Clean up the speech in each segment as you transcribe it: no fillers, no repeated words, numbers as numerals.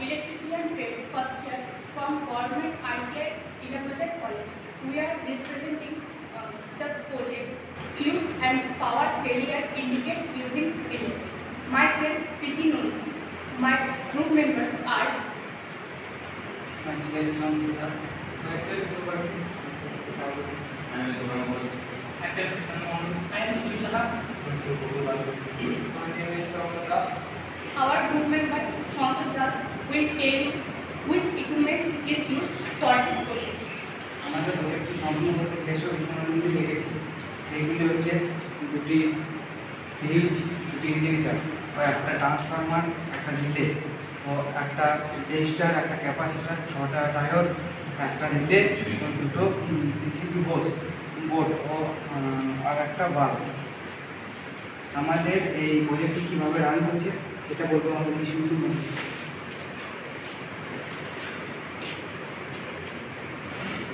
electrician trade first year from Government ITI Ilambazar College. We are representing the project Fuse and Power Failure Indicate using relay. Myself, Priti Noor. My group members are myself, Sanjidas. Myself, Nobati. I am Nobati. I am Sujita. My name is Ramana. our group member Santosh Das will tell you which equipment is used for this project. আমাদের প্রজেক্টটি সম্পূর্ণ করতে যেসব ইকুইপমেন্টগুলি লেগেছে সেইগুলি হচ্ছে দুটি fuse, দুটি indicator ও একটা ট্রান্সফরমার, একটা রিলে ও একটা রেজিস্টার, একটা ক্যাপাসিটার, 6টা ডায়োড, একটা রিলে ও দুটো পিসিবি বোর্ড ও আর একটা বাল্ব। আমাদের এই প্রজেক্টটি কীভাবে রান হচ্ছে এটা বলবো আমাদের কৃষি।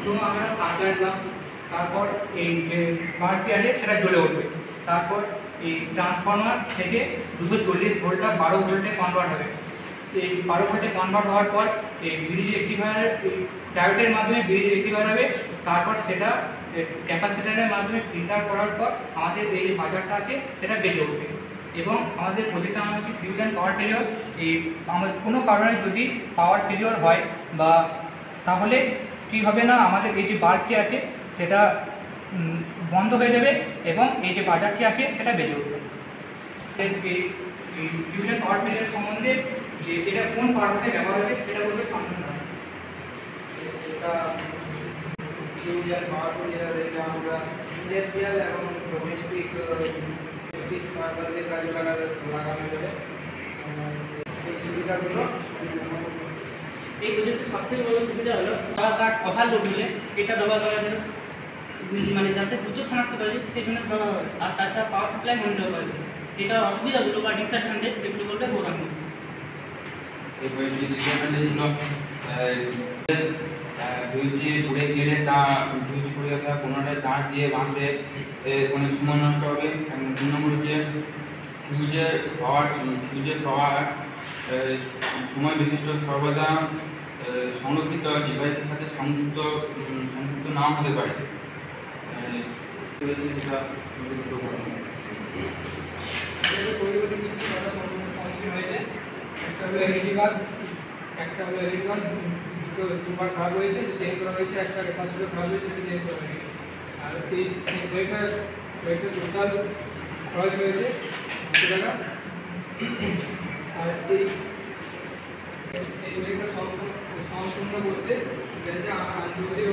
তো আমরা তার লাগালাম, তারপর এই যে বাল্বটি আছে সেটা জ্বলে উঠবে। তারপর এই ট্রান্সফরমার থেকে 240 ভোল্টটা 12 ভোল্টে কনভার্ট হবে। এই 12 ভোল্টে কনভার্ট হওয়ার পর এই ব্রিজ রেক্টিফায়ার ডায়োডের মাধ্যমে ব্রিজ রেক্টিফায়ার হবে। তারপর সেটা ক্যাপাসিটরের মাধ্যমে ফিল্টার করার পর আমাদের এই যে বাজারটা আছে সেটা বেজে উঠবে। এবং আমাদের প্রজেক্টের নাম হচ্ছে ফিউজ অ্যান্ড পাওয়ার ফেলিওর। এই আমাদের কোনো কারণে যদি পাওয়ার ফেলিওর হয় বা তাহলে কী হবে না, আমাদের এই যে বাল্বটি আছে সেটা বন্ধ হয়ে যাবে এবং এই যে বাজারটি আছে সেটা বেজে উঠবে। এই ফিউজ অ্যান্ড পাওয়ার ফেলিওর সম্বন্ধে যে এটা কোন পারপাসে ব্যবহার হবে সেটা বলবে সামনে। এটা ফিউজ অ্যান্ড পাওয়ার ফেলিওর এটা আমরা ইন্ডাস্ট্রিয়াল এবং ডোমেস্টিক কাজে লাগানো যাবে। এই সুবিধাগুলো এই প্রজেক্টের সবথেকে বড় সুবিধা হলো পাওয়ার কার্ড ওভারলোড হলে এটা ব্যবহার করা যাবে, মানে যাতে দ্রুত শনাক্ত করা যায় সেই জন্য ব্যবহার হয়। আর তাছাড়া পাওয়ার সাপ্লাই মনিটর করা যাবে। এটা অসুবিধাগুলো বা ডিসঅ্যাডভান্টেজ সেগুলো বলতে বোঝানো হবে। এই বইটি ডিসঅ্যাডভান্টেজগুলো ফিউজটি পুড়ে গেলে তা ফিউজ পুড়ে গেলে পুনরায় চার্জ দিয়ে বাঁধতে অনেক সময় নষ্ট হবে। এবং 2 নম্বর হচ্ছে ফিউজের পাওয়ার সময় বিশিষ্ট সর্বদা সংরক্ষিত ডিভাইসের সাথে সংযুক্ত নাও হতে পারে। সম্মুখীন হয়েছে। একটা হলো এলইডি বাল্ব, দুবার খারাপ হয়েছে, চেঞ্জ করা হয়েছে। একটা ক্যাপাসিটর খারাপ হয়েছে, সেটা চেঞ্জ করা হয়েছে। আর এই বইটা টোটাল খরচ হয়েছে 200 টাকা। আর এই বইটা সম্পূর্ণ করতে সেটা আন্তর্জাতিক